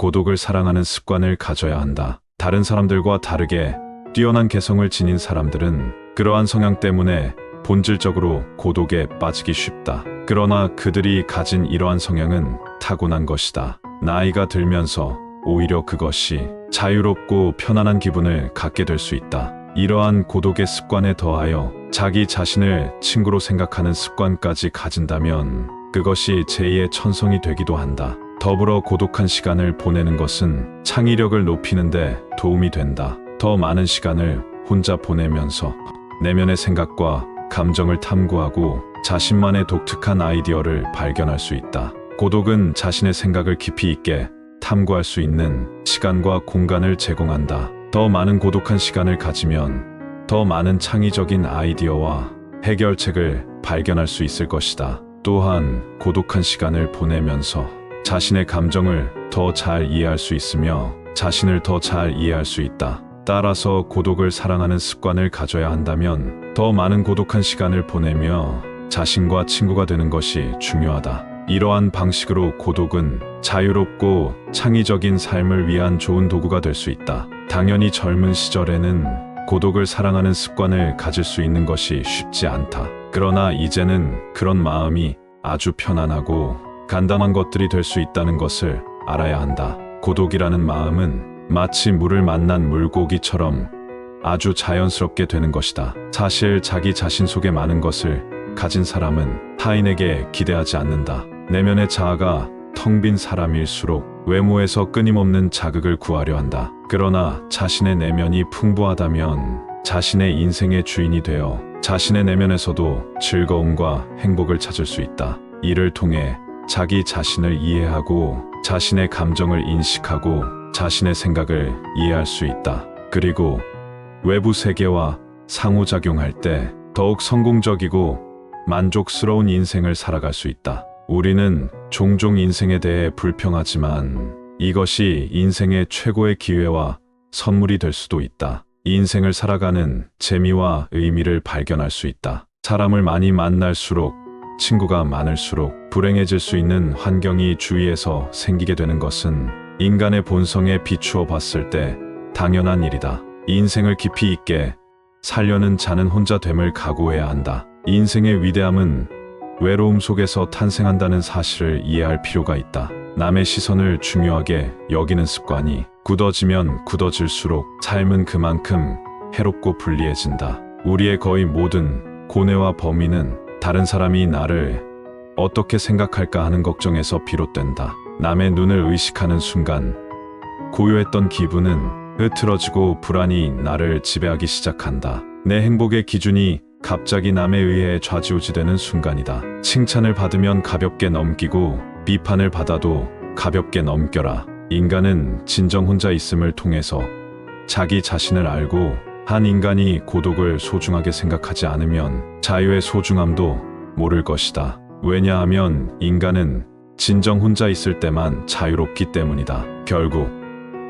고독을 사랑하는 습관을 가져야 한다. 다른 사람들과 다르게 뛰어난 개성을 지닌 사람들은 그러한 성향 때문에 본질적으로 고독에 빠지기 쉽다. 그러나 그들이 가진 이러한 성향은 타고난 것이다. 나이가 들면서 오히려 그것이 자유롭고 편안한 기분을 갖게 될 수 있다. 이러한 고독의 습관에 더하여 자기 자신을 친구로 생각하는 습관까지 가진다면 그것이 제2의 천성이 되기도 한다. 더불어 고독한 시간을 보내는 것은 창의력을 높이는 데 도움이 된다. 더 많은 시간을 혼자 보내면서 내면의 생각과 감정을 탐구하고 자신만의 독특한 아이디어를 발견할 수 있다. 고독은 자신의 생각을 깊이 있게 탐구할 수 있는 시간과 공간을 제공한다. 더 많은 고독한 시간을 가지면 더 많은 창의적인 아이디어와 해결책을 발견할 수 있을 것이다. 또한 고독한 시간을 보내면서 자신의 감정을 더 잘 이해할 수 있으며 자신을 더 잘 이해할 수 있다. 따라서 고독을 사랑하는 습관을 가져야 한다면 더 많은 고독한 시간을 보내며 자신과 친구가 되는 것이 중요하다. 이러한 방식으로 고독은 자유롭고 창의적인 삶을 위한 좋은 도구가 될 수 있다. 당연히 젊은 시절에는 고독을 사랑하는 습관을 가질 수 있는 것이 쉽지 않다. 그러나 이제는 그런 마음이 아주 편안하고 간단한 것들이 될 수 있다는 것을 알아야 한다. 고독이라는 마음은 마치 물을 만난 물고기처럼 아주 자연스럽게 되는 것이다. 사실 자기 자신 속에 많은 것을 가진 사람은 타인에게 기대하지 않는다. 내면의 자아가 텅 빈 사람일수록 외모에서 끊임없는 자극을 구하려 한다. 그러나 자신의 내면이 풍부하다면 자신의 인생의 주인이 되어 자신의 내면에서도 즐거움과 행복을 찾을 수 있다. 이를 통해 자기 자신을 이해하고 자신의 감정을 인식하고 자신의 생각을 이해할 수 있다. 그리고 외부 세계와 상호작용할 때 더욱 성공적이고 만족스러운 인생을 살아갈 수 있다. 우리는 종종 인생에 대해 불평하지만 이것이 인생의 최고의 기회와 선물이 될 수도 있다. 인생을 살아가는 재미와 의미를 발견할 수 있다. 사람을 많이 만날수록 친구가 많을수록 불행해질 수 있는 환경이 주위에서 생기게 되는 것은 인간의 본성에 비추어 봤을 때 당연한 일이다. 인생을 깊이 있게 살려는 자는 혼자됨을 각오해야 한다. 인생의 위대함은 외로움 속에서 탄생한다는 사실을 이해할 필요가 있다. 남의 시선을 중요하게 여기는 습관이 굳어지면 굳어질수록 삶은 그만큼 해롭고 불리해진다. 우리의 거의 모든 고뇌와 범위는 다른 사람이 나를 어떻게 생각할까 하는 걱정에서 비롯된다. 남의 눈을 의식하는 순간 고요했던 기분은 흐트러지고 불안이 나를 지배하기 시작한다. 내 행복의 기준이 갑자기 남에 의해 좌지우지되는 순간이다. 칭찬을 받으면 가볍게 넘기고 비판을 받아도 가볍게 넘겨라. 인간은 진정 혼자 있음을 통해서 자기 자신을 알고 한 인간이 고독을 소중하게 생각하지 않으면 자유의 소중함도 모를 것이다. 왜냐하면 인간은 진정 혼자 있을 때만 자유롭기 때문이다. 결국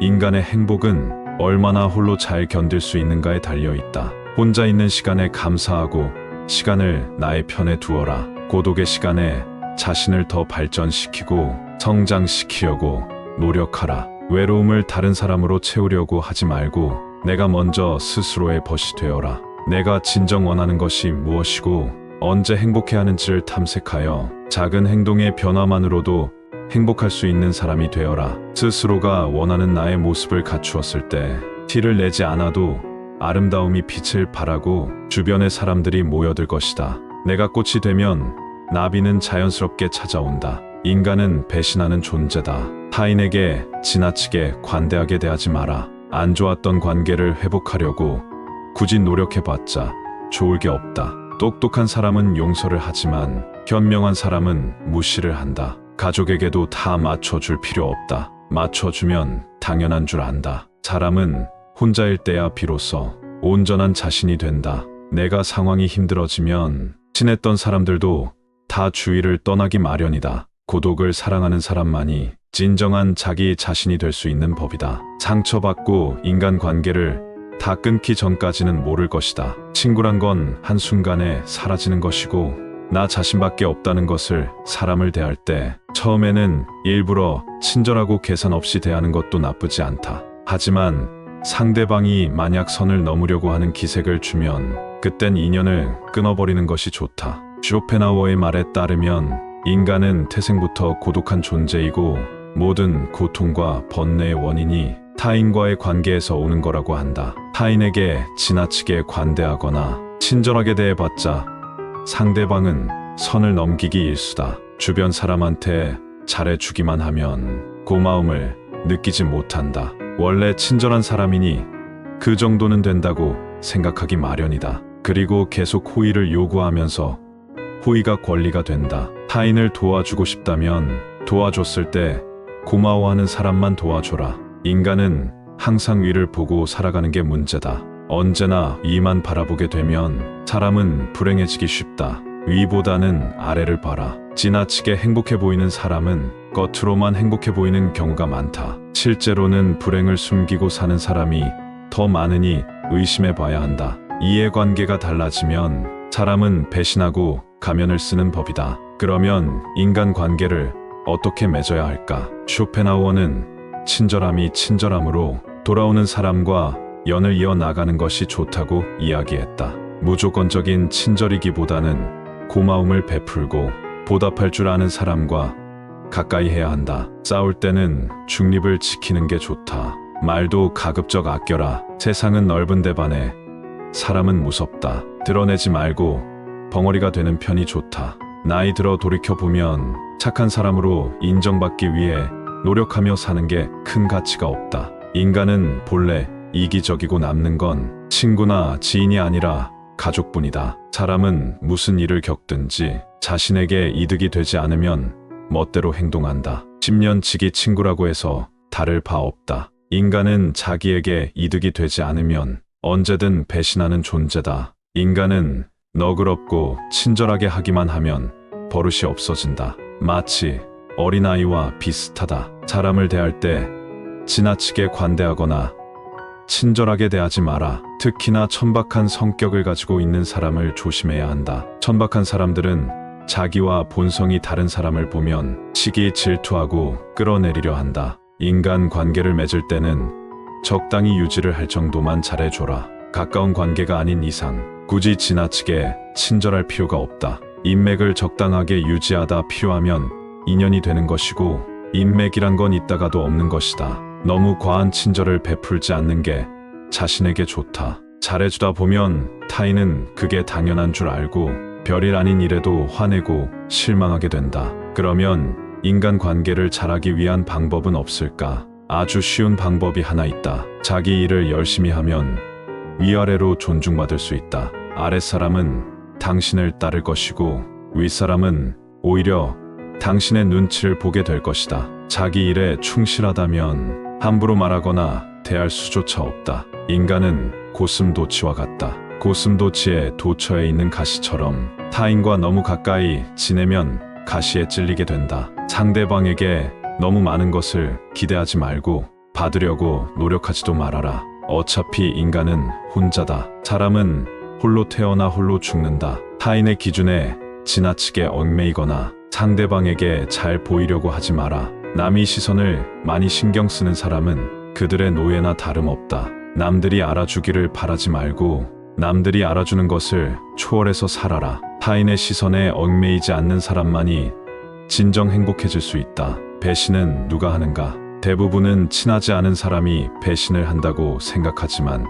인간의 행복은 얼마나 홀로 잘 견딜 수 있는가에 달려 있다. 혼자 있는 시간에 감사하고 시간을 나의 편에 두어라. 고독의 시간에 자신을 더 발전시키고 성장시키려고 노력하라. 외로움을 다른 사람으로 채우려고 하지 말고 내가 먼저 스스로의 벗이 되어라. 내가 진정 원하는 것이 무엇이고 언제 행복해야 하는지를 탐색하여 작은 행동의 변화만으로도 행복할 수 있는 사람이 되어라. 스스로가 원하는 나의 모습을 갖추었을 때 티를 내지 않아도 아름다움이 빛을 발하고 주변의 사람들이 모여들 것이다. 내가 꽃이 되면 나비는 자연스럽게 찾아온다. 인간은 배신하는 존재다. 타인에게 지나치게 관대하게 대하지 마라. 안 좋았던 관계를 회복하려고 굳이 노력해봤자 좋을 게 없다. 똑똑한 사람은 용서를 하지만 현명한 사람은 무시를 한다. 가족에게도 다 맞춰줄 필요 없다. 맞춰주면 당연한 줄 안다. 사람은 혼자일 때야 비로소 온전한 자신이 된다. 내가 상황이 힘들어지면 친했던 사람들도 다 주위를 떠나기 마련이다. 고독을 사랑하는 사람만이 진정한 자기 자신이 될 수 있는 법이다. 상처받고 인간관계를 다 끊기 전까지는 모를 것이다. 친구란 건 한순간에 사라지는 것이고 나 자신밖에 없다는 것을 사람을 대할 때 처음에는 일부러 친절하고 계산 없이 대하는 것도 나쁘지 않다. 하지만 상대방이 만약 선을 넘으려고 하는 기색을 주면 그땐 인연을 끊어버리는 것이 좋다. 쇼펜하우어의 말에 따르면 인간은 태생부터 고독한 존재이고 모든 고통과 번뇌의 원인이 타인과의 관계에서 오는 거라고 한다. 타인에게 지나치게 관대하거나 친절하게 대해봤자 상대방은 선을 넘기기 일수다. 주변 사람한테 잘해주기만 하면 고마움을 느끼지 못한다. 원래 친절한 사람이니 그 정도는 된다고 생각하기 마련이다. 그리고 계속 호의를 요구하면서 호의가 권리가 된다. 타인을 도와주고 싶다면 도와줬을 때 고마워하는 사람만 도와줘라. 인간은 항상 위를 보고 살아가는 게 문제다. 언제나 위만 바라보게 되면 사람은 불행해지기 쉽다. 위보다는 아래를 봐라. 지나치게 행복해 보이는 사람은 겉으로만 행복해 보이는 경우가 많다. 실제로는 불행을 숨기고 사는 사람이 더 많으니 의심해 봐야 한다. 이해관계가 달라지면 사람은 배신하고 가면을 쓰는 법이다. 그러면 인간관계를 어떻게 맺어야 할까? 쇼펜하우어는 친절함이 친절함으로 돌아오는 사람과 연을 이어나가는 것이 좋다고 이야기했다. 무조건적인 친절이기보다는 고마움을 베풀고 보답할 줄 아는 사람과 가까이 해야 한다. 싸울 때는 중립을 지키는 게 좋다. 말도 가급적 아껴라. 세상은 넓은데 반해 사람은 무섭다. 드러내지 말고 벙어리가 되는 편이 좋다. 나이 들어 돌이켜보면 착한 사람으로 인정받기 위해 노력하며 사는 게 큰 가치가 없다. 인간은 본래 이기적이고 남는 건 친구나 지인이 아니라 가족뿐이다. 사람은 무슨 일을 겪든지 자신에게 이득이 되지 않으면 멋대로 행동한다. 10년 지기 친구라고 해서 다를 바 없다. 인간은 자기에게 이득이 되지 않으면 언제든 배신하는 존재다. 인간은 너그럽고 친절하게 하기만 하면 버릇이 없어진다. 마치 어린아이와 비슷하다. 사람을 대할 때 지나치게 관대하거나 친절하게 대하지 마라. 특히나 천박한 성격을 가지고 있는 사람을 조심해야 한다. 천박한 사람들은 자기와 본성이 다른 사람을 보면 시기 질투하고 끌어내리려 한다. 인간 관계를 맺을 때는 적당히 유지를 할 정도만 잘해줘라. 가까운 관계가 아닌 이상 굳이 지나치게 친절할 필요가 없다. 인맥을 적당하게 유지하다 필요하면 인연이 되는 것이고 인맥이란 건 있다가도 없는 것이다. 너무 과한 친절을 베풀지 않는 게 자신에게 좋다. 잘해주다 보면 타인은 그게 당연한 줄 알고 별일 아닌 일에도 화내고 실망하게 된다. 그러면 인간관계를 잘하기 위한 방법은 없을까? 아주 쉬운 방법이 하나 있다. 자기 일을 열심히 하면 위아래로 존중받을 수 있다. 아랫사람은 당신을 따를 것이고 윗사람은 오히려 당신의 눈치를 보게 될 것이다. 자기 일에 충실하다면 함부로 말하거나 대할 수조차 없다. 인간은 고슴도치와 같다. 고슴도치의 도처에 있는 가시처럼 타인과 너무 가까이 지내면 가시에 찔리게 된다. 상대방에게 너무 많은 것을 기대하지 말고 받으려고 노력하지도 말아라. 어차피 인간은 혼자다. 사람은 홀로 태어나 홀로 죽는다. 타인의 기준에 지나치게 얽매이거나 상대방에게 잘 보이려고 하지 마라. 남의 시선을 많이 신경 쓰는 사람은 그들의 노예나 다름없다. 남들이 알아주기를 바라지 말고 남들이 알아주는 것을 초월해서 살아라. 타인의 시선에 얽매이지 않는 사람만이 진정 행복해질 수 있다. 배신은 누가 하는가? 대부분은 친하지 않은 사람이 배신을 한다고 생각하지만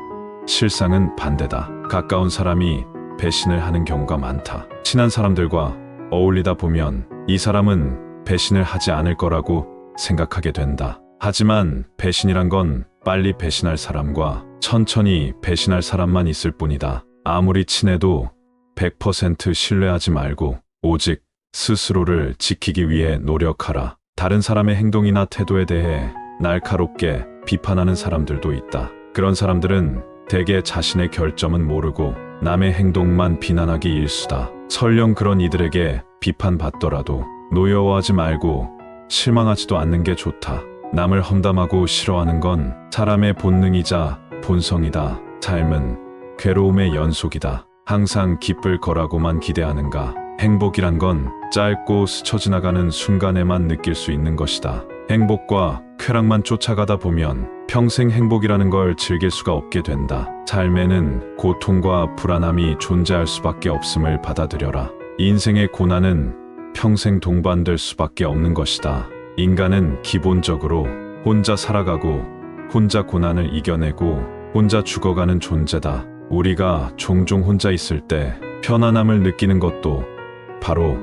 실상은 반대다. 가까운 사람이 배신을 하는 경우가 많다. 친한 사람들과 어울리다 보면 이 사람은 배신을 하지 않을 거라고 생각하게 된다. 하지만 배신이란 건 빨리 배신할 사람과 천천히 배신할 사람만 있을 뿐이다. 아무리 친해도 100% 신뢰하지 말고 오직 스스로를 지키기 위해 노력하라. 다른 사람의 행동이나 태도에 대해 날카롭게 비판하는 사람들도 있다. 그런 사람들은 대개 자신의 결점은 모르고 남의 행동만 비난하기 일수다. 설령 그런 이들에게 비판받더라도 노여워하지 말고 실망하지도 않는 게 좋다. 남을 험담하고 싫어하는 건 사람의 본능이자 본성이다. 삶은 괴로움의 연속이다. 항상 기쁠 거라고만 기대하는가? 행복이란 건 짧고 스쳐 지나가는 순간에만 느낄 수 있는 것이다. 행복과 쾌락만 쫓아가다 보면 평생 행복이라는 걸 즐길 수가 없게 된다. 삶에는 고통과 불안함이 존재할 수밖에 없음을 받아들여라. 인생의 고난은 평생 동반될 수밖에 없는 것이다. 인간은 기본적으로 혼자 살아가고 혼자 고난을 이겨내고 혼자 죽어가는 존재다. 우리가 종종 혼자 있을 때 편안함을 느끼는 것도 바로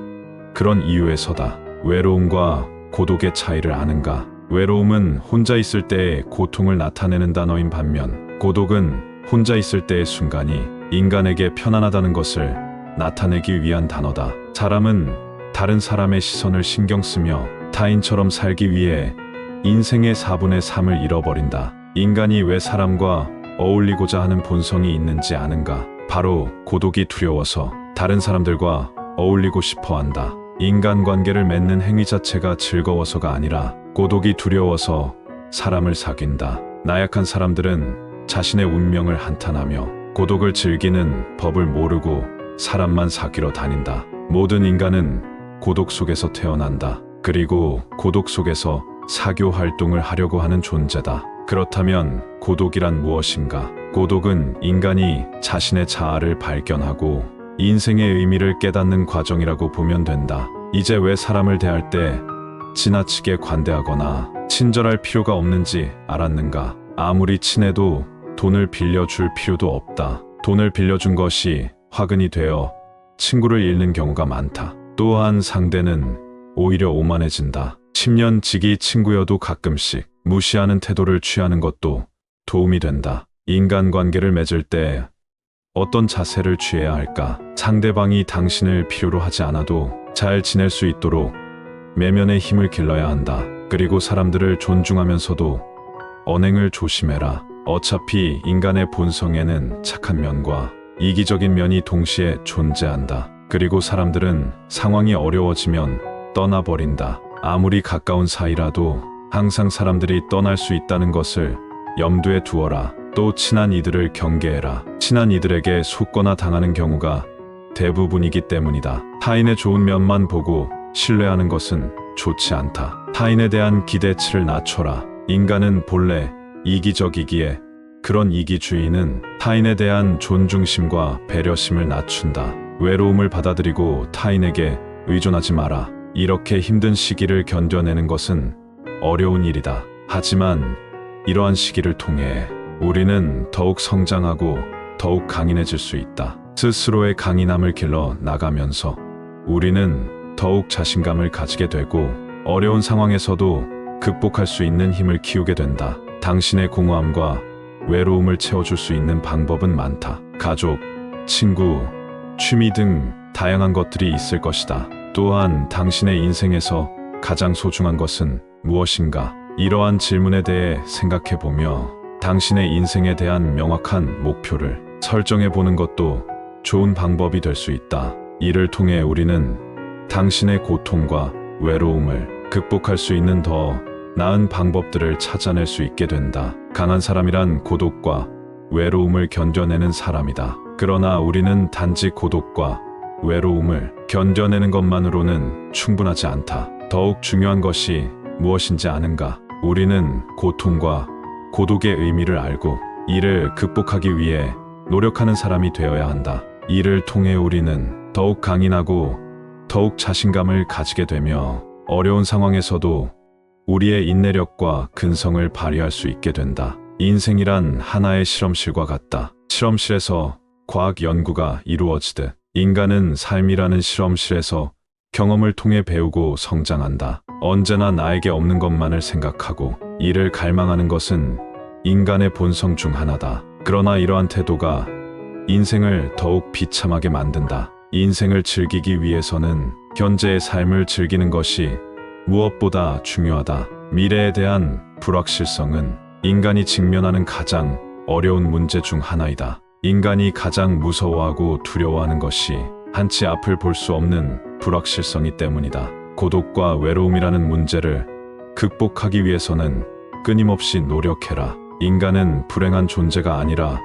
그런 이유에서다. 외로움과 고독의 차이를 아는가? 외로움은 혼자 있을 때의 고통을 나타내는 단어인 반면 고독은 혼자 있을 때의 순간이 인간에게 편안하다는 것을 나타내기 위한 단어다. 사람은 다른 사람의 시선을 신경 쓰며 타인처럼 살기 위해 인생의 4분의 3을 잃어버린다. 인간이 왜 사람과 어울리고자 하는 본성이 있는지 아는가? 바로 고독이 두려워서 다른 사람들과 어울리고 싶어 한다. 인간관계를 맺는 행위 자체가 즐거워서가 아니라 고독이 두려워서 사람을 사귄다. 나약한 사람들은 자신의 운명을 한탄하며 고독을 즐기는 법을 모르고 사람만 사귀러 다닌다. 모든 인간은 고독 속에서 태어난다. 그리고 고독 속에서 사교 활동을 하려고 하는 존재다. 그렇다면 고독이란 무엇인가? 고독은 인간이 자신의 자아를 발견하고 인생의 의미를 깨닫는 과정이라고 보면 된다. 이제 왜 사람을 대할 때 지나치게 관대하거나 친절할 필요가 없는지 알았는가? 아무리 친해도 돈을 빌려줄 필요도 없다. 돈을 빌려준 것이 화근이 되어 친구를 잃는 경우가 많다. 또한 상대는 오히려 오만해진다. 10년 지기 친구여도 가끔씩 무시하는 태도를 취하는 것도 도움이 된다. 인간관계를 맺을 때 어떤 자세를 취해야 할까? 상대방이 당신을 필요로 하지 않아도 잘 지낼 수 있도록 내면의 힘을 길러야 한다. 그리고 사람들을 존중하면서도 언행을 조심해라. 어차피 인간의 본성에는 착한 면과 이기적인 면이 동시에 존재한다. 그리고 사람들은 상황이 어려워지면 떠나버린다. 아무리 가까운 사이라도 항상 사람들이 떠날 수 있다는 것을 염두에 두어라. 또 친한 이들을 경계해라. 친한 이들에게 속거나 당하는 경우가 대부분이기 때문이다. 타인의 좋은 면만 보고 신뢰하는 것은 좋지 않다. 타인에 대한 기대치를 낮춰라. 인간은 본래 이기적이기에 그런 이기주의는 타인에 대한 존중심과 배려심을 낮춘다. 외로움을 받아들이고 타인에게 의존하지 마라. 이렇게 힘든 시기를 견뎌내는 것은 어려운 일이다. 하지만 이러한 시기를 통해 우리는 더욱 성장하고 더욱 강인해질 수 있다. 스스로의 강인함을 길러 나가면서 우리는 더욱 자신감을 가지게 되고 어려운 상황에서도 극복할 수 있는 힘을 키우게 된다. 당신의 공허함과 외로움을 채워줄 수 있는 방법은 많다. 가족, 친구, 취미 등 다양한 것들이 있을 것이다. 또한 당신의 인생에서 가장 소중한 것은 무엇인가? 이러한 질문에 대해 생각해보며 당신의 인생에 대한 명확한 목표를 설정해보는 것도 좋은 방법이 될 수 있다. 이를 통해 우리는 당신의 고통과 외로움을 극복할 수 있는 더 나은 방법들을 찾아낼 수 있게 된다. 강한 사람이란 고독과 외로움을 견뎌내는 사람이다. 그러나 우리는 단지 고독과 외로움을 견뎌내는 것만으로는 충분하지 않다. 더욱 중요한 것이 무엇인지 아는가? 우리는 고통과 고독의 의미를 알고 이를 극복하기 위해 노력하는 사람이 되어야 한다. 이를 통해 우리는 더욱 강인하고 더욱 자신감을 가지게 되며 어려운 상황에서도 우리의 인내력과 근성을 발휘할 수 있게 된다. 인생이란 하나의 실험실과 같다. 실험실에서 과학 연구가 이루어지듯 인간은 삶이라는 실험실에서 경험을 통해 배우고 성장한다. 언제나 나에게 없는 것만을 생각하고 이를 갈망하는 것은 인간의 본성 중 하나다. 그러나 이러한 태도가 인생을 더욱 비참하게 만든다. 인생을 즐기기 위해서는 현재의 삶을 즐기는 것이 무엇보다 중요하다. 미래에 대한 불확실성은 인간이 직면하는 가장 어려운 문제 중 하나이다. 인간이 가장 무서워하고 두려워하는 것이 한치 앞을 볼 수 없는 불확실성이 때문이다. 고독과 외로움이라는 문제를 극복하기 위해서는 끊임없이 노력해라. 인간은 불행한 존재가 아니라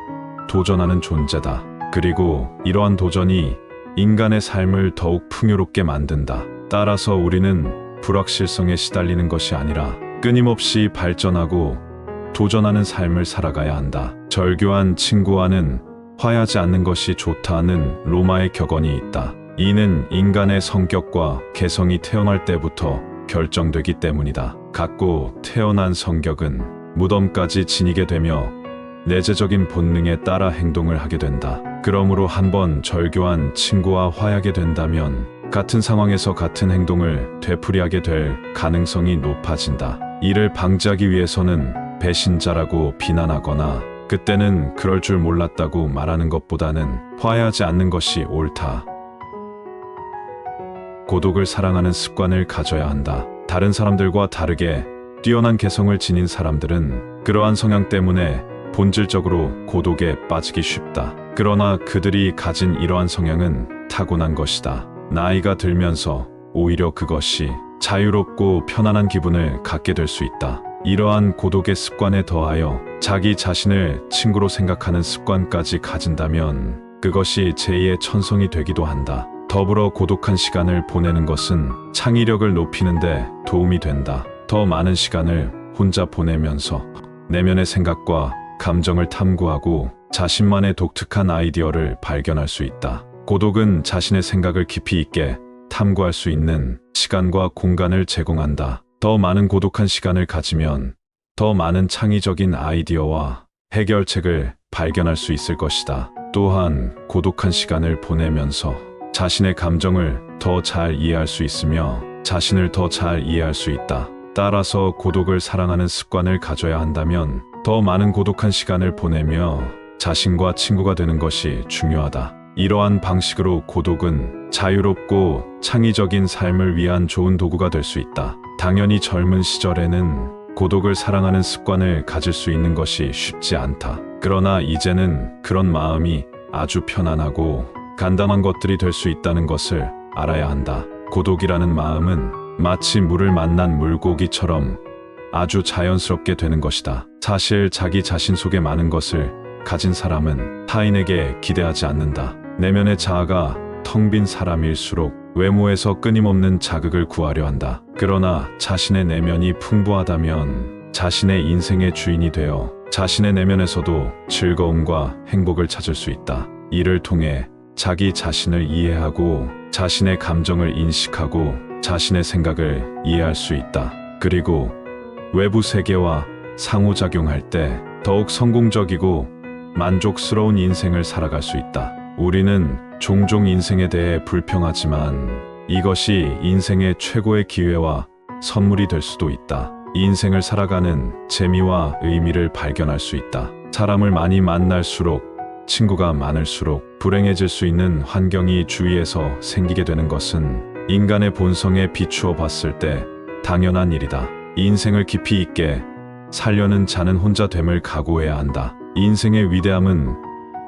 도전하는 존재다. 그리고 이러한 도전이 인간의 삶을 더욱 풍요롭게 만든다. 따라서 우리는 불확실성에 시달리는 것이 아니라 끊임없이 발전하고 도전하는 삶을 살아가야 한다. 절교한 친구와는 화해하지 않는 것이 좋다는 로마의 격언이 있다. 이는 인간의 성격과 개성이 태어날 때부터 결정되기 때문이다. 갖고 태어난 성격은 무덤까지 지니게 되며 내재적인 본능에 따라 행동을 하게 된다. 그러므로 한번 절교한 친구와 화해하게 된다면 같은 상황에서 같은 행동을 되풀이하게 될 가능성이 높아진다. 이를 방지하기 위해서는 배신자라고 비난하거나 그때는 그럴 줄 몰랐다고 말하는 것보다는 화해하지 않는 것이 옳다. 고독을 사랑하는 습관을 가져야 한다. 다른 사람들과 다르게 뛰어난 개성을 지닌 사람들은 그러한 성향 때문에 본질적으로 고독에 빠지기 쉽다. 그러나 그들이 가진 이러한 성향은 타고난 것이다. 나이가 들면서 오히려 그것이 자유롭고 편안한 기분을 갖게 될 수 있다. 이러한 고독의 습관에 더하여 자기 자신을 친구로 생각하는 습관까지 가진다면 그것이 제2의 천성이 되기도 한다. 더불어 고독한 시간을 보내는 것은 창의력을 높이는 데 도움이 된다. 더 많은 시간을 혼자 보내면서 내면의 생각과 감정을 탐구하고 자신만의 독특한 아이디어를 발견할 수 있다. 고독은 자신의 생각을 깊이 있게 탐구할 수 있는 시간과 공간을 제공한다. 더 많은 고독한 시간을 가지면 더 많은 창의적인 아이디어와 해결책을 발견할 수 있을 것이다. 또한 고독한 시간을 보내면서 자신의 감정을 더 잘 이해할 수 있으며 자신을 더 잘 이해할 수 있다. 따라서 고독을 사랑하는 습관을 가져야 한다면 더 많은 고독한 시간을 보내며 자신과 친구가 되는 것이 중요하다. 이러한 방식으로 고독은 자유롭고 창의적인 삶을 위한 좋은 도구가 될 수 있다. 당연히 젊은 시절에는 고독을 사랑하는 습관을 가질 수 있는 것이 쉽지 않다. 그러나 이제는 그런 마음이 아주 편안하고 간단한 것들이 될 수 있다는 것을 알아야 한다. 고독이라는 마음은 마치 물을 만난 물고기처럼 아주 자연스럽게 되는 것이다. 사실 자기 자신 속에 많은 것을 가진 사람은 타인에게 기대하지 않는다. 내면의 자아가 텅 빈 사람일수록 외모에서 끊임없는 자극을 구하려 한다. 그러나 자신의 내면이 풍부하다면 자신의 인생의 주인이 되어 자신의 내면에서도 즐거움과 행복을 찾을 수 있다. 이를 통해 자기 자신을 이해하고 자신의 감정을 인식하고 자신의 생각을 이해할 수 있다. 그리고 외부 세계와 상호작용할 때 더욱 성공적이고 만족스러운 인생을 살아갈 수 있다. 우리는 종종 인생에 대해 불평하지만 이것이 인생의 최고의 기회와 선물이 될 수도 있다. 인생을 살아가는 재미와 의미를 발견할 수 있다. 사람을 많이 만날수록 친구가 많을수록 불행해질 수 있는 환경이 주위에서 생기게 되는 것은 인간의 본성에 비추어 봤을 때 당연한 일이다. 인생을 깊이 있게 살려는 자는 혼자됨을 각오해야 한다. 인생의 위대함은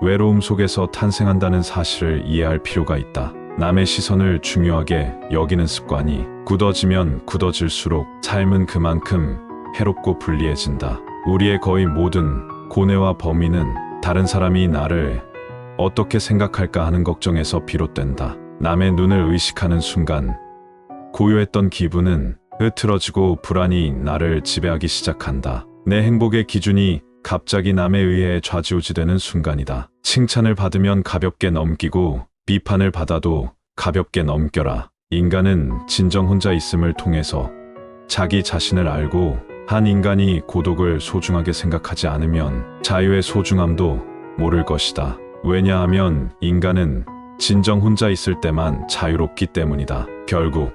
외로움 속에서 탄생한다는 사실을 이해할 필요가 있다. 남의 시선을 중요하게 여기는 습관이 굳어지면 굳어질수록 삶은 그만큼 해롭고 불리해진다. 우리의 거의 모든 고뇌와 범위는 다른 사람이 나를 어떻게 생각할까 하는 걱정에서 비롯된다. 남의 눈을 의식하는 순간 고요했던 기분은 흐트러지고 불안이 나를 지배하기 시작한다. 내 행복의 기준이 갑자기 남에 의해 좌지우지되는 순간이다. 칭찬을 받으면 가볍게 넘기고 비판을 받아도 가볍게 넘겨라. 인간은 진정 혼자 있음을 통해서 자기 자신을 알고 한 인간이 고독을 소중하게 생각하지 않으면 자유의 소중함도 모를 것이다. 왜냐하면 인간은 진정 혼자 있을 때만 자유롭기 때문이다. 결국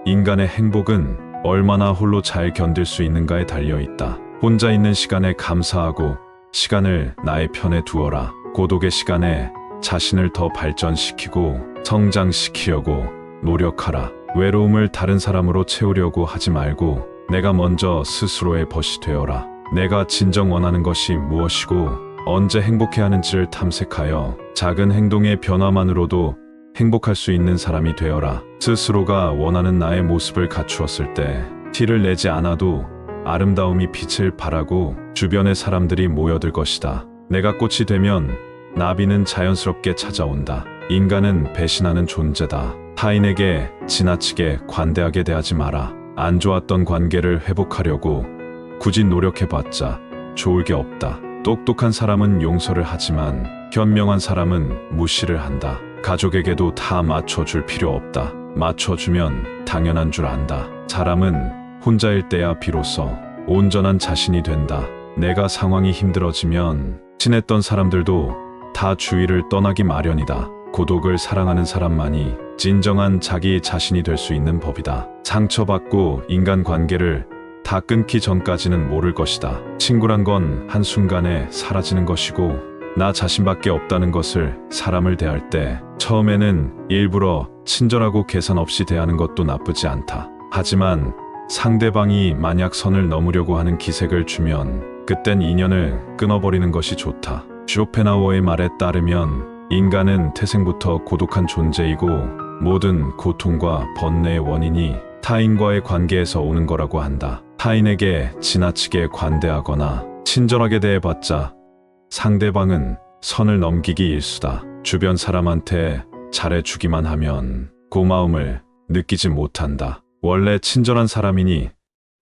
인간의 행복은 얼마나 홀로 잘 견딜 수 있는가에 달려 있다. 혼자 있는 시간에 감사하고 시간을 나의 편에 두어라. 고독의 시간에 자신을 더 발전시키고 성장시키려고 노력하라. 외로움을 다른 사람으로 채우려고 하지 말고 내가 먼저 스스로의 벗이 되어라. 내가 진정 원하는 것이 무엇이고 언제 행복해야 하는지를 탐색하여 작은 행동의 변화만으로도 행복할 수 있는 사람이 되어라. 스스로가 원하는 나의 모습을 갖추었을 때 티를 내지 않아도 아름다움이 빛을 발하고 주변의 사람들이 모여들 것이다. 내가 꽃이 되면 나비는 자연스럽게 찾아온다. 인간은 배신하는 존재다. 타인에게 지나치게 관대하게 대하지 마라. 안 좋았던 관계를 회복하려고 굳이 노력해봤자 좋을 게 없다. 똑똑한 사람은 용서를 하지만 현명한 사람은 무시를 한다. 가족에게도 다 맞춰줄 필요 없다. 맞춰주면 당연한 줄 안다. 사람은 혼자일 때야 비로소 온전한 자신이 된다. 내가 상황이 힘들어지면 친했던 사람들도 다 주위를 떠나기 마련이다. 고독을 사랑하는 사람만이 진정한 자기 자신이 될 수 있는 법이다. 상처받고 인간관계를 다 끊기 전까지는 모를 것이다. 친구란 건 한순간에 사라지는 것이고 나 자신밖에 없다는 것을 사람을 대할 때 처음에는 일부러 친절하고 계산 없이 대하는 것도 나쁘지 않다. 하지만 상대방이 만약 선을 넘으려고 하는 기색을 주면 그땐 인연을 끊어버리는 것이 좋다. 쇼펜하우어의 말에 따르면 인간은 태생부터 고독한 존재이고 모든 고통과 번뇌의 원인이 타인과의 관계에서 오는 거라고 한다. 타인에게 지나치게 관대하거나 친절하게 대해봤자 상대방은 선을 넘기기 일수다. 주변 사람한테 잘해주기만 하면 고마움을 느끼지 못한다. 원래 친절한 사람이니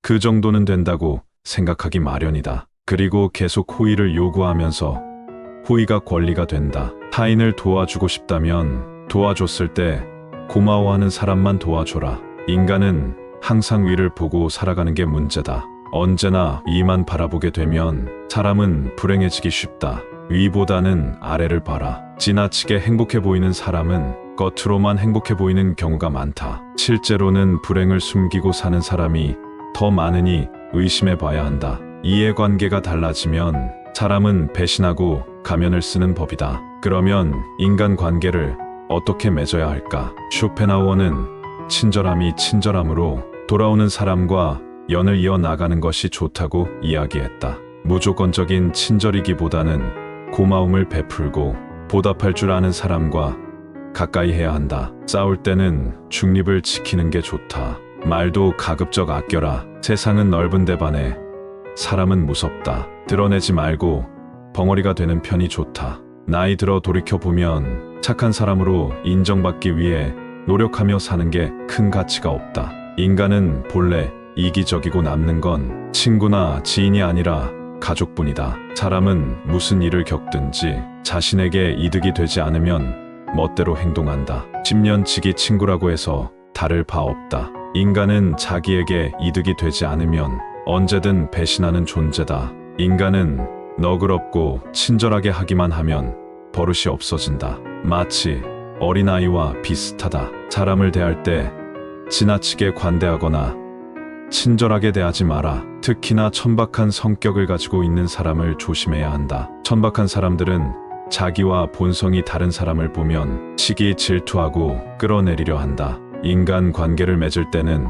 그 정도는 된다고 생각하기 마련이다. 그리고 계속 호의를 요구하면서 호의가 권리가 된다. 타인을 도와주고 싶다면 도와줬을 때 고마워하는 사람만 도와줘라. 인간은 항상 위를 보고 살아가는 게 문제다. 언제나 위만 바라보게 되면 사람은 불행해지기 쉽다. 위보다는 아래를 봐라. 지나치게 행복해 보이는 사람은 겉으로만 행복해 보이는 경우가 많다. 실제로는 불행을 숨기고 사는 사람이 더 많으니 의심해 봐야 한다. 이해관계가 달라지면 사람은 배신하고 가면을 쓰는 법이다. 그러면 인간관계를 어떻게 맺어야 할까? 쇼펜하우어는 친절함이 친절함으로 돌아오는 사람과 연을 이어나가는 것이 좋다고 이야기했다. 무조건적인 친절이기보다는 고마움을 베풀고 보답할 줄 아는 사람과 가까이 해야 한다. 싸울 때는 중립을 지키는 게 좋다. 말도 가급적 아껴라. 세상은 넓은데 반해 사람은 무섭다. 드러내지 말고 벙어리가 되는 편이 좋다. 나이 들어 돌이켜보면 착한 사람으로 인정받기 위해 노력하며 사는 게 큰 가치가 없다. 인간은 본래 이기적이고 남는 건 친구나 지인이 아니라 가족뿐이다. 사람은 무슨 일을 겪든지 자신에게 이득이 되지 않으면 멋대로 행동한다. 10년 지기 친구라고 해서 다를 바 없다. 인간은 자기에게 이득이 되지 않으면 언제든 배신하는 존재다. 인간은 너그럽고 친절하게 하기만 하면 버릇이 없어진다. 마치 어린아이와 비슷하다. 사람을 대할 때 지나치게 관대하거나 친절하게 대하지 마라. 특히나 천박한 성격을 가지고 있는 사람을 조심해야 한다. 천박한 사람들은 자기와 본성이 다른 사람을 보면 시기 질투하고 끌어내리려 한다. 인간 관계를 맺을 때는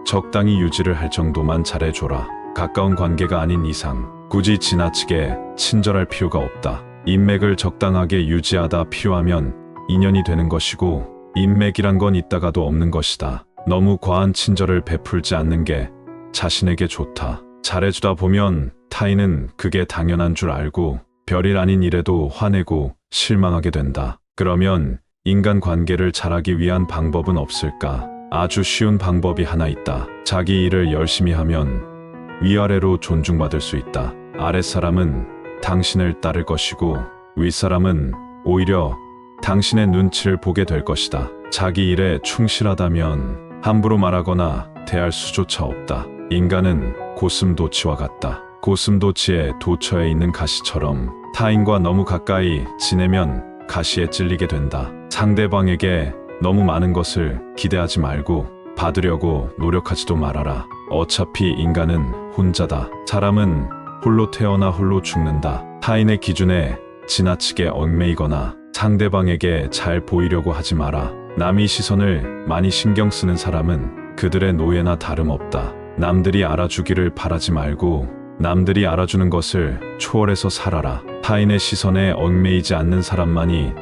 적당히 유지를 할 정도만 잘해줘라. 가까운 관계가 아닌 이상 굳이 지나치게 친절할 필요가 없다. 인맥을 적당하게 유지하다 필요하면 인연이 되는 것이고 인맥이란 건 있다가도 없는 것이다. 너무 과한 친절을 베풀지 않는 게 자신에게 좋다. 잘해주다 보면 타인은 그게 당연한 줄 알고 별일 아닌 일에도 화내고 실망하게 된다. 그러면 인간관계를 잘하기 위한 방법은 없을까? 아주 쉬운 방법이 하나 있다. 자기 일을 열심히 하면 위아래로 존중받을 수 있다. 아랫사람은 당신을 따를 것이고 윗사람은 오히려 당신의 눈치를 보게 될 것이다. 자기 일에 충실하다면 함부로 말하거나 대할 수조차 없다. 인간은 고슴도치와 같다. 고슴도치의 도처에 있는 가시처럼 타인과 너무 가까이 지내면 가시에 찔리게 된다. 상대방에게 너무 많은 것을 기대하지 말고 받으려고 노력하지도 말아라. 어차피 인간은 혼자다. 사람은 홀로 태어나 홀로 죽는다. 타인의 기준에 지나치게 얽매이거나 상대방에게 잘 보이려고 하지 마라. 남의 시선을 많이 신경 쓰는 사람은 그들의 노예나 다름없다. 남들이 알아주기를 바라지 말고 남들이 알아주는 것을 초월해서 살아라. 타인의 시선에 얽매이지 않는 사람만이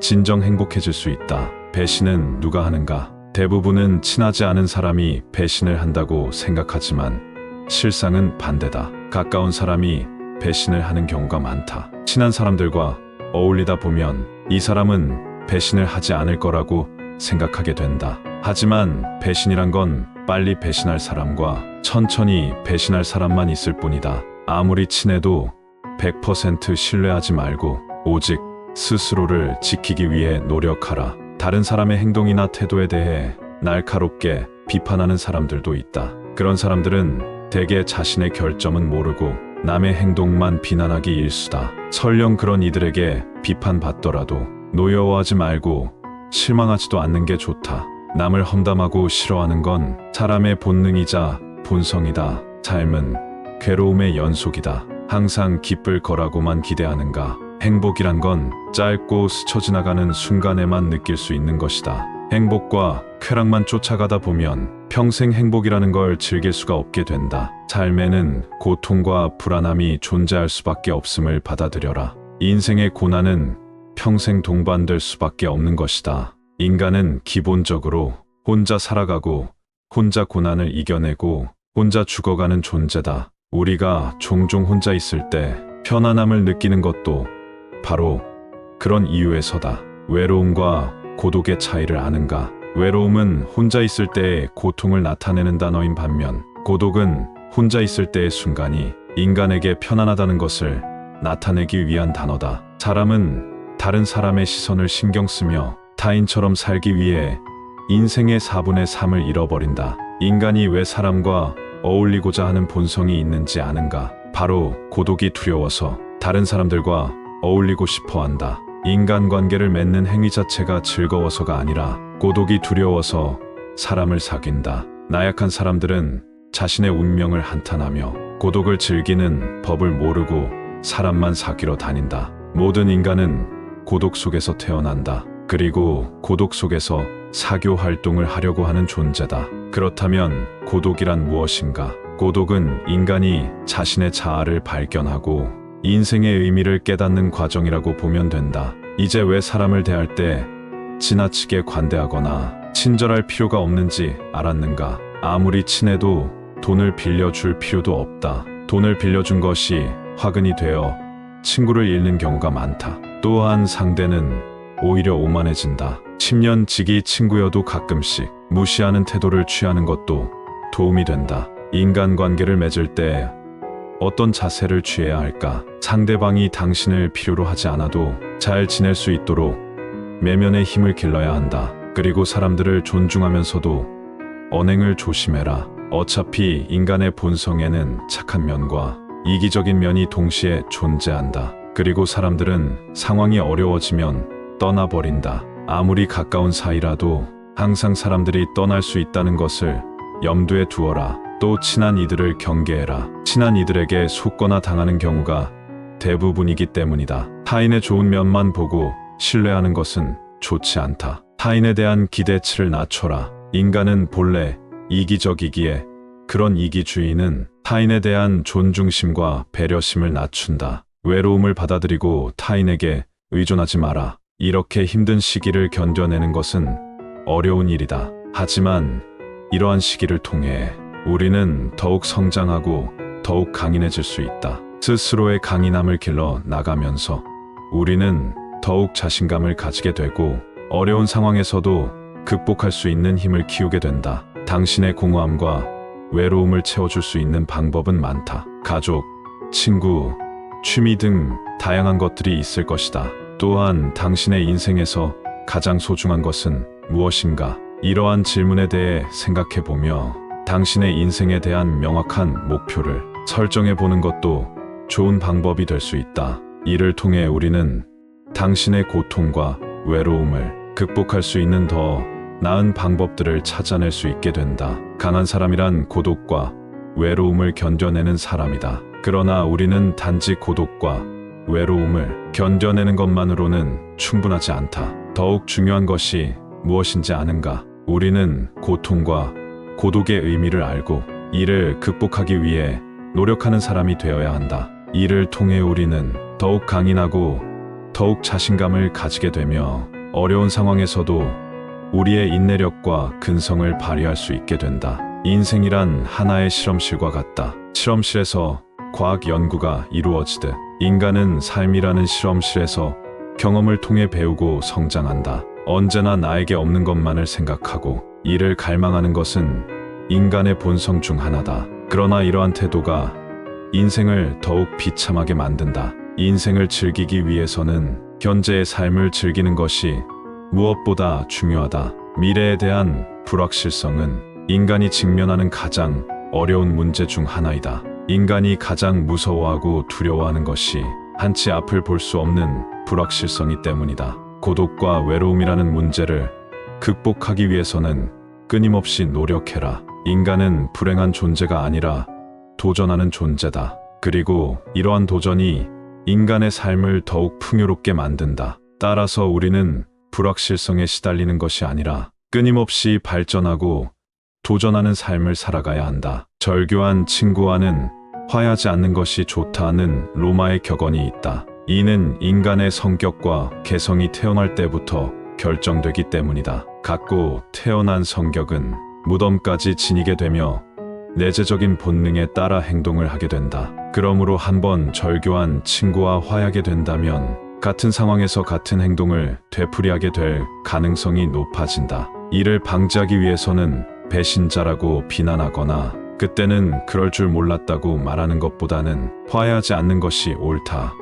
진정 행복해질 수 있다. 배신은 누가 하는가? 대부분은 친하지 않은 사람이 배신을 한다고 생각하지만 실상은 반대다. 가까운 사람이 배신을 하는 경우가 많다. 친한 사람들과 어울리다 보면 이 사람은 배신을 하지 않을 거라고 생각하게 된다. 하지만 배신이란 건 빨리 배신할 사람과 천천히 배신할 사람만 있을 뿐이다. 아무리 친해도 100% 신뢰하지 말고 오직 스스로를 지키기 위해 노력하라. 다른 사람의 행동이나 태도에 대해 날카롭게 비판하는 사람들도 있다. 그런 사람들은 대개 자신의 결점은 모르고 남의 행동만 비난하기 일수다. 설령 그런 이들에게 비판받더라도 노여워하지 말고 실망하지도 않는 게 좋다. 남을 험담하고 싫어하는 건 사람의 본능이자 본성이다. 삶은 괴로움의 연속이다. 항상 기쁠 거라고만 기대하는가? 행복이란 건 짧고 스쳐 지나가는 순간에만 느낄 수 있는 것이다. 행복과 쾌락만 쫓아가다 보면 평생 행복이라는 걸 즐길 수가 없게 된다. 삶에는 고통과 불안함이 존재할 수밖에 없음을 받아들여라. 인생의 고난은 평생 동반될 수밖에 없는 것이다. 인간은 기본적으로 혼자 살아가고 혼자 고난을 이겨내고 혼자 죽어가는 존재다. 우리가 종종 혼자 있을 때 편안함을 느끼는 것도 바로 그런 이유에서다. 외로움과 고독의 차이를 아는가? 외로움은 혼자 있을 때의 고통을 나타내는 단어인 반면 고독은 혼자 있을 때의 순간이 인간에게 편안하다는 것을 나타내기 위한 단어다. 사람은 다른 사람의 시선을 신경 쓰며 타인처럼 살기 위해 인생의 4분의 3을 잃어버린다. 인간이 왜 사람과 어울리고자 하는 본성이 있는지 아는가? 바로 고독이 두려워서 다른 사람들과 어울리고 싶어 한다. 인간관계를 맺는 행위 자체가 즐거워서가 아니라 고독이 두려워서 사람을 사귄다. 나약한 사람들은 자신의 운명을 한탄하며 고독을 즐기는 법을 모르고 사람만 사귀러 다닌다. 모든 인간은 고독 속에서 태어난다. 그리고 고독 속에서 사교 활동을 하려고 하는 존재다. 그렇다면 고독이란 무엇인가? 고독은 인간이 자신의 자아를 발견하고 인생의 의미를 깨닫는 과정이라고 보면 된다. 이제 왜 사람을 대할 때 지나치게 관대하거나 친절할 필요가 없는지 알았는가? 아무리 친해도 돈을 빌려줄 필요도 없다. 돈을 빌려준 것이 화근이 되어 친구를 잃는 경우가 많다. 또한 상대는 오히려 오만해진다. 10년 지기 친구여도 가끔씩 무시하는 태도를 취하는 것도 도움이 된다. 인간관계를 맺을 때 어떤 자세를 취해야 할까? 상대방이 당신을 필요로 하지 않아도 잘 지낼 수 있도록 내면의 힘을 길러야 한다. 그리고 사람들을 존중하면서도 언행을 조심해라. 어차피 인간의 본성에는 착한 면과 이기적인 면이 동시에 존재한다. 그리고 사람들은 상황이 어려워지면 떠나버린다. 아무리 가까운 사이라도 항상 사람들이 떠날 수 있다는 것을 염두에 두어라. 또 친한 이들을 경계해라. 친한 이들에게 속거나 당하는 경우가 대부분이기 때문이다. 타인의 좋은 면만 보고 신뢰하는 것은 좋지 않다. 타인에 대한 기대치를 낮춰라. 인간은 본래 이기적이기에 그런 이기주의는 타인에 대한 존중심과 배려심을 낮춘다. 외로움을 받아들이고 타인에게 의존하지 마라. 이렇게 힘든 시기를 견뎌내는 것은 어려운 일이다. 하지만 이러한 시기를 통해 우리는 더욱 성장하고 더욱 강인해질 수 있다. 스스로의 강인함을 길러 나가면서 우리는 더욱 자신감을 가지게 되고 어려운 상황에서도 극복할 수 있는 힘을 키우게 된다. 당신의 공허함과 외로움을 채워줄 수 있는 방법은 많다. 가족, 친구, 취미 등 다양한 것들이 있을 것이다. 또한 당신의 인생에서 가장 소중한 것은 무엇인가? 이러한 질문에 대해 생각해보며 당신의 인생에 대한 명확한 목표를 설정해 보는 것도 좋은 방법이 될 수 있다. 이를 통해 우리는 당신의 고통과 외로움을 극복할 수 있는 더 나은 방법들을 찾아낼 수 있게 된다. 강한 사람이란 고독과 외로움을 견뎌내는 사람이다. 그러나 우리는 단지 고독과 외로움을 견뎌내는 것만으로는 충분하지 않다. 더욱 중요한 것이 무엇인지 아는가? 우리는 고통과 고독의 의미를 알고 이를 극복하기 위해 노력하는 사람이 되어야 한다. 이를 통해 우리는 더욱 강인하고 더욱 자신감을 가지게 되며 어려운 상황에서도 우리의 인내력과 근성을 발휘할 수 있게 된다. 인생이란 하나의 실험실과 같다. 실험실에서 과학 연구가 이루어지듯 인간은 삶이라는 실험실에서 경험을 통해 배우고 성장한다. 언제나 나에게 없는 것만을 생각하고 이를 갈망하는 것은 인간의 본성 중 하나다. 그러나 이러한 태도가 인생을 더욱 비참하게 만든다. 인생을 즐기기 위해서는 현재의 삶을 즐기는 것이 무엇보다 중요하다. 미래에 대한 불확실성은 인간이 직면하는 가장 어려운 문제 중 하나이다. 인간이 가장 무서워하고 두려워하는 것이 한치 앞을 볼 수 없는 불확실성이 때문이다. 고독과 외로움이라는 문제를 극복하기 위해서는 끊임없이 노력해라. 인간은 불행한 존재가 아니라 도전하는 존재다. 그리고 이러한 도전이 인간의 삶을 더욱 풍요롭게 만든다. 따라서 우리는 불확실성에 시달리는 것이 아니라 끊임없이 발전하고 도전하는 삶을 살아가야 한다. 절교한 친구와는 화해하지 않는 것이 좋다는 로마의 격언이 있다. 이는 인간의 성격과 개성이 태어날 때부터 결정되기 때문이다. 갖고 태어난 성격은 무덤까지 지니게 되며 내재적인 본능에 따라 행동을 하게 된다. 그러므로 한번 절교한 친구와 화해하게 된다면 같은 상황에서 같은 행동을 되풀이하게 될 가능성이 높아진다. 이를 방지하기 위해서는 배신자라고 비난하거나 그때는 그럴 줄 몰랐다고 말하는 것보다는 화해하지 않는 것이 옳다.